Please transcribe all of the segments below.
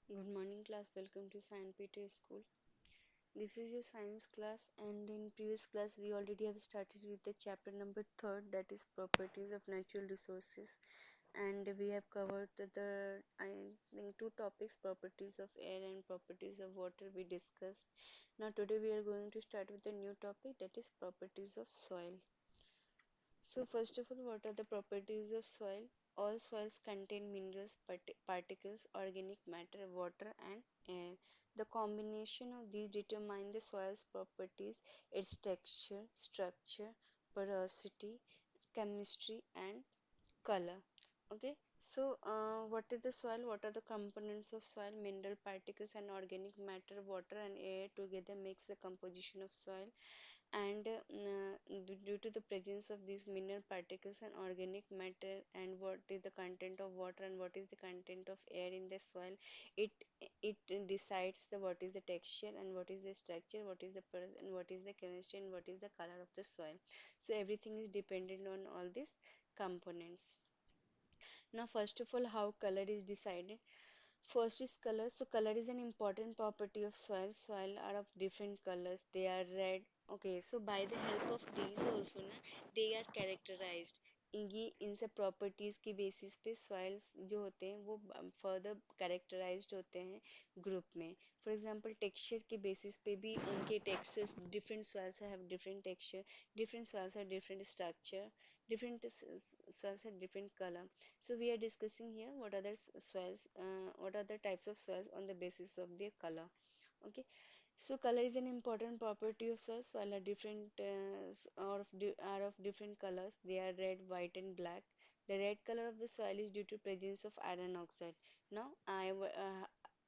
Good morning, class. Welcome to Science Peter School. This is your science class, and in previous class, we already have started with the chapter number third, that is properties of natural resources, and we have covered I think two topics, properties of air and properties of water. We discussed. Now today we are going to start with a new topic, that is properties of soil. So first of all, what are the properties of soil? All soils contain minerals, particles, organic matter, water and air. The combination of these determine the soil's properties, its texture, structure, porosity, chemistry and color. Okay, so what is the soil? What are the components of soil? Mineral particles and organic matter, water and air together makes the composition of soil, and due to the presence of these mineral particles and organic matter, and what is the content of water and what is the content of air in the soil, it it decides the what is the texture and what is the structure, what is the and what is the chemistry and what is the color of the soil. So everything is dependent on all these components. Now first of all, how color is decided? First is color. So color is an important property of soil. Soil are of different colors. They are red. Okay, so by the help of these also ना, they are characterized. ये इन सब properties की basis पे soils जो होते हैं वो further characterised होते हैं ग्रुप में. फॉर एग्जांपल टेक्सचर के बेसिस पे भी उनके textures, different soils have different texture, different soils have different structure, different soils have different color. So we are discussing here what are the soils, what are the types of soils on the basis of their color. Okay, so color is an important property of soil. Soil are different are of different colors. They are red, white, and black. The red color of the soil is due to presence of iron oxide. Now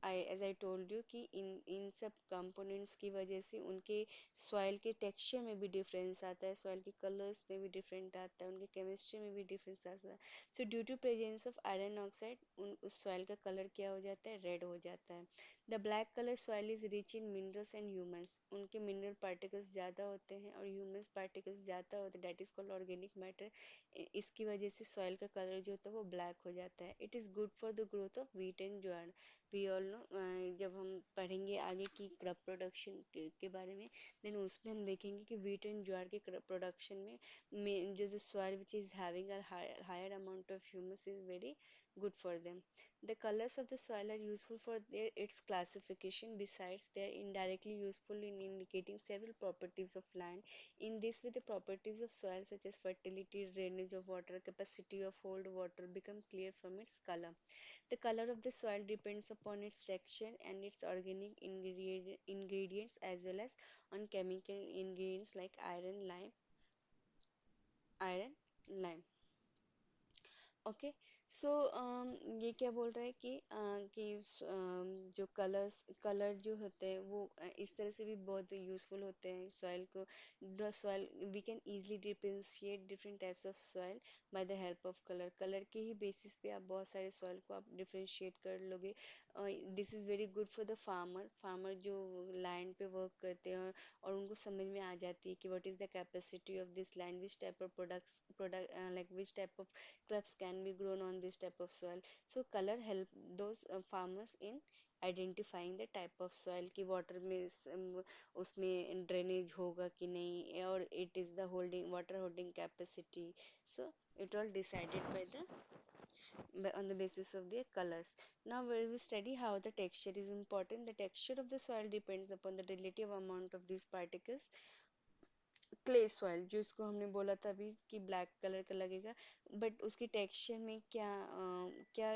as I told you कि इन सब components की वजह से उनके soil के texture में भी difference आता है, सॉइल के कलर्स में भी डिफरेंट आता है, उनके केमिस्ट्री में भी डिफरेंस आता है. So due to presence of iron oxide उस सॉइल का कलर क्या हो जाता है? रेड हो जाता है. The black colour soil is rich in minerals and humans. उनके मिनरल पार्टिकल्स ज़्यादा होते हैं और ह्यूमंस पार्टिकल्स ज़्यादा होते हैं, that is called organic matter. इसकी वजह से सॉइल का कलर जो होता है वो ब्लैक हो जाता है. It is good for the growth of wheat and jowar. We all know, जब हम पढ़ेंगे आगे की क्रॉप प्रोडक्शन के बारे में, देन उसमें हम देखेंगे कि व्हीट एंड ज्वार के प्रोडक्शन में जो soil which is having a higher amount of humus is very good for them. The colors of the soil are useful for its classification. Besides, they are indirectly useful in indicating several properties of land. In this way, the properties of soil such as fertility, drainage of water, capacity of hold water become clear from its color. The color of the soil depends upon its texture and its organic ingredients as well as on chemical ingredients like iron, lime. Okay, so ये क्या बोल रहा है कि जो colour जो होते हैं वो इस तरह से भी बहुत यूज़फुल होते हैं सॉइल को. Soil we can easily differentiate different types of soil by the help of colour. Colour के ही बेसिस पे आप बहुत सारे सॉइल को आप डिफरेंशिएट कर लोगे. This is very good for the farmer जो लैंड पे वर्क करते हैं, और उनको समझ में आ जाती है कि what is the capacity of this land, which type of product like which type of crops can be grown on this type of soil. So color help those farmers in identifying the type of soil कि water में उसमें drainage होगा कि नहीं, और it is the holding water holding capacity. So it all decided by the on the basis of their colors. Now we will study how the texture is important. The texture of the soil depends upon the relative amount of these particles. Clay soil जो इसको हमने बोला था अभी कि black colour का लगेगा, but उसके टेक्सचर में क्या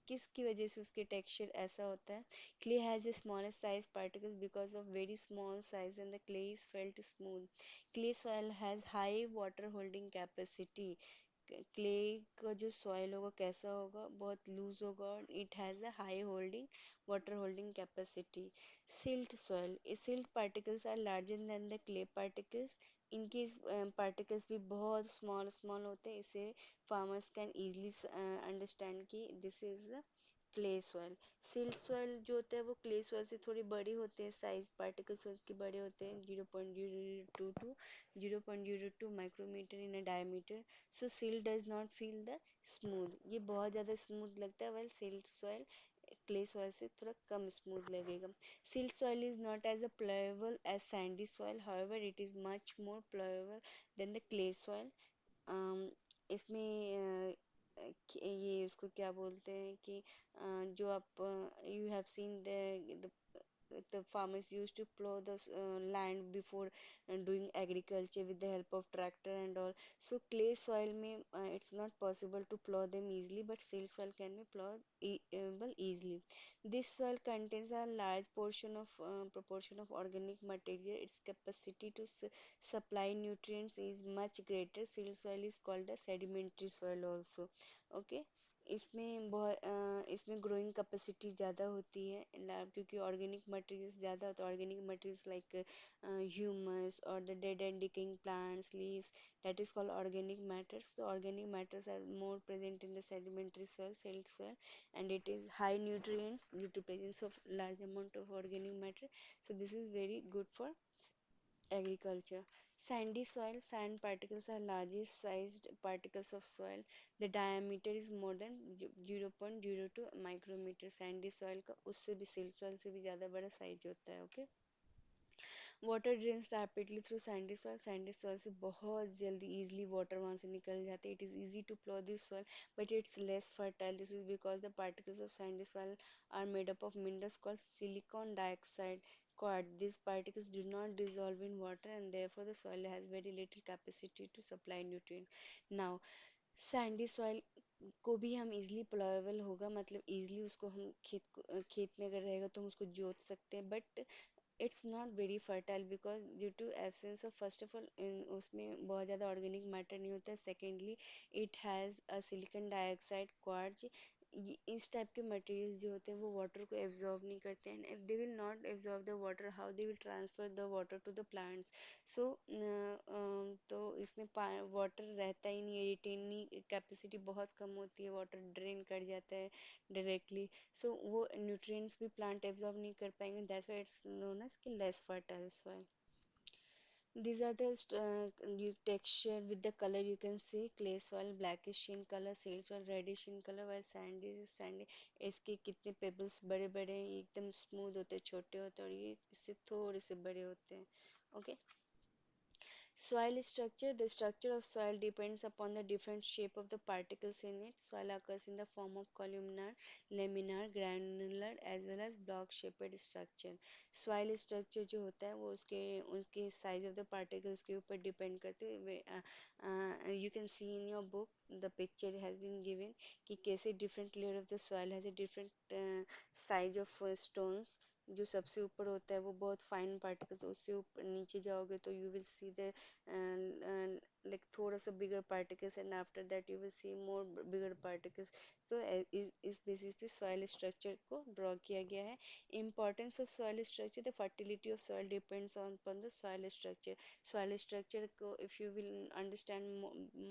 किसकी वजह से उसके टेक्सचर ऐसा होता है? Clay has a smallest size particles because of very small size and the clay is felt smooth. Clay soil has high water holding capacity. Clay का जो सॉइल होगा कैसा होगा? बहुत लूज होगा, और it has a high holding water holding capacity. Silt soil, silt particles are larger than the clay particles. इनके particles भी बहुत स्मॉल स्मॉल होते हैं. इसे फार्मर्स कैन इजीली अंडरस्टैंड कि this is clay soil. Silt soil जो होता है वो क्ले सॉइल से थोड़ी बड़ी होते हैं, साइज पार्टिकल्स उसके बड़े होते हैं 0.002 to 0.02 micrometre in a diameter. So silt does not feel the smooth. ये बहुत ज़्यादा स्मूथ लगता है, while silt soil clay soil से थोड़ा कम स्मूथ लगेगा। Silt soil is not as a pliable as sandy soil, however it is much more pliable than the clay soil. इसमें ये इसको क्या बोलते हैं कि जो आप you have seen the farmers used to plow the land before doing agriculture with the help of tractor and all. So clay soil may it's not possible to plow them easily, but silt soil can be plowed well easily. This soil contains a large portion of proportion of organic material. Its capacity to supply nutrients is much greater. Silt soil is called a sedimentary soil also. Okay. इसमें growing capacity ज़्यादा होती है क्योंकि organic materials ज़्यादा होता है। Organic materials like humus और the dead and decaying plants leaves, that is called organic matters. So organic matters are more present in the sedimentary soil, silt soil, and it is high nutrients due to presence of large amount of organic matter. So this is very good for agriculture. Sandy soil, sand particles are largest sized particles of soil. The diameter is more than 0.02 micrometer. Sandy soil का उससे भी silt soil से भी ज़्यादा बड़ा size होता है, okay? Water drains rapidly through Sandy soil. Sandy soil से बहुत जल्दी इजीली वाटर वहाँ से निकल जाते हैं। It is easy to plow this soil, but it's less fertile. This is because the particles of sandy soil are made up of minerals called silicon dioxide, quartz. These particles do not dissolve in water, and therefore the soil has very little capacity to supply nutrients. Now Sandy soil को भी हम easily प्लावेबल होगा, मतलब easily उसको हम खेत में अगर रहेगा तो हम उसको जोत सकते हैं, but it's not very fertile because due to absence of first of all उसमें बहुत ज़्यादा ऑर्गेनिक मैटर नहीं होता है। Secondly it has a silicon dioxide, quartz. इस टाइप के मटेरियल्स जो होते हैं वो वाटर को एब्जॉर्ब नहीं करते हैं। If they will not absorb the water, how they will transfer the water to the plants? So तो इसमें वाटर रहता ही नहीं है, रिटेनिंग कैपेसिटी बहुत कम होती है, वाटर ड्रेन कर जाता है डायरेक्टली। So वो nutrients भी plant absorb नहीं कर पाएंगे, that's why it's known as कि less fertile soil. These are the texture with the color you can see: clay soil blackish in color, silt soil reddish in color, while sandy is sandy। इसके कितने pebbles बड़े बड़े हैं, ये एकदम smooth होते हैं, छोटे होते हैं, और ये इससे थोड़े से बड़े होते हैं। Okay. Soil structure. The structure of soil depends upon the different shape of the particles in it. Soil occurs in the form of columnar, laminar, granular as well as block-shaped structure. Soil structure जो होता है वो उसके उसके size of the particles के ऊपर depend करते हैं। You can see in your book the picture has been given कि कैसे different layer of the soil has a different size of stones। जो सबसे ऊपर होता है वो बहुत फाइन पार्टिकल्स, उससे ऊपर नीचे जाओगे तो you will see the like थोड़ा सा bigger particles, and after that you will see more bigger particles. तो इस बेसिस पे सॉइल स्ट्रक्चर को ड्रॉ किया गया है। Importance of soil structure: the fertility of soil depends on the soil structure. Soil structure को if you will understand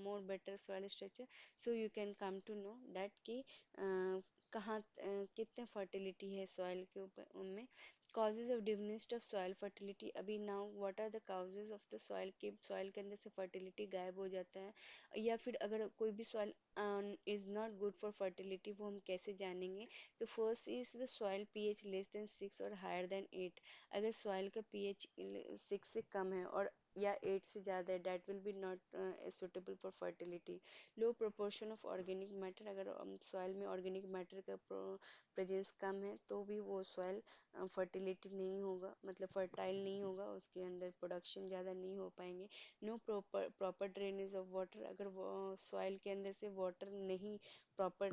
more better soil structure, so you can come to know that कि कहाँ कितने fertility है soil के ऊपर उनमें। causes of diminished of soil fertility। अभी now what are the causes of the soil कि soil के अंदर से fertility गायब हो जाता है, या फिर अगर कोई भी soil is not good for fertility, वो हम कैसे जानेंगे? तो first is the soil pH less than 6 और higher than 8। अगर soil का pH 6 से कम है और या 8 से ज़्यादा है, that will be not suitable for fertility। low proportion of organic matter। अगर soil में organic matter का प्रेजेंस कम है तो भी वो soil फर्टिलिटी नहीं होगा, मतलब फर्टाइल नहीं होगा, उसके अंदर प्रोडक्शन ज़्यादा नहीं हो पाएंगे। No proper proper drainage of water. अगर वो सॉइल के अंदर से वाटर नहीं प्रॉपर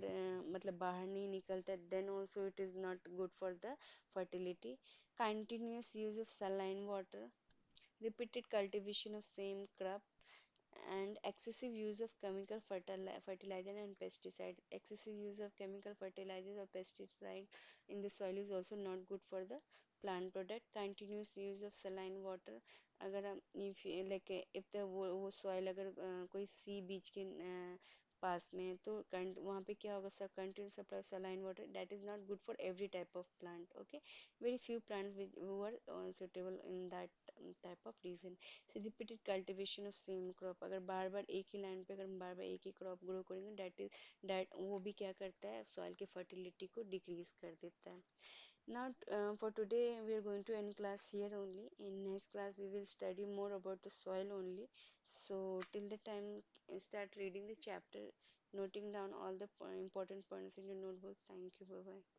मतलब बाहर नहीं निकलता, then also it is not good for the fertility. Continuous use of saline water, repeated cultivation of same crop, and excessive use of chemical fertilizer and pesticides। Excessive use of chemical fertilizers or pesticides in the soil is also not good for the plant product। Continuous use of saline water। अगर हम if like if the वो soil अगर कोई सी बीच के पास में है, तो वहाँ पे क्या होगा, सब continuous supply of saline water, that is not good for every type of plant. Okay, very few plants which who are suitable in that type of region. So repeated cultivation of same crop, अगर बार बार एक ही land पे अगर हम बार बार एक ही crop grow करेंगे, that वो भी क्या करता है, सॉइल की फर्टिलिटी को डिक्रीज कर देता है. Now, for today, we are going to end class here only. In next class, we will study more about the soil only. So, till the time, start reading the chapter, noting down all the important points in your notebook. Thank you. Bye bye.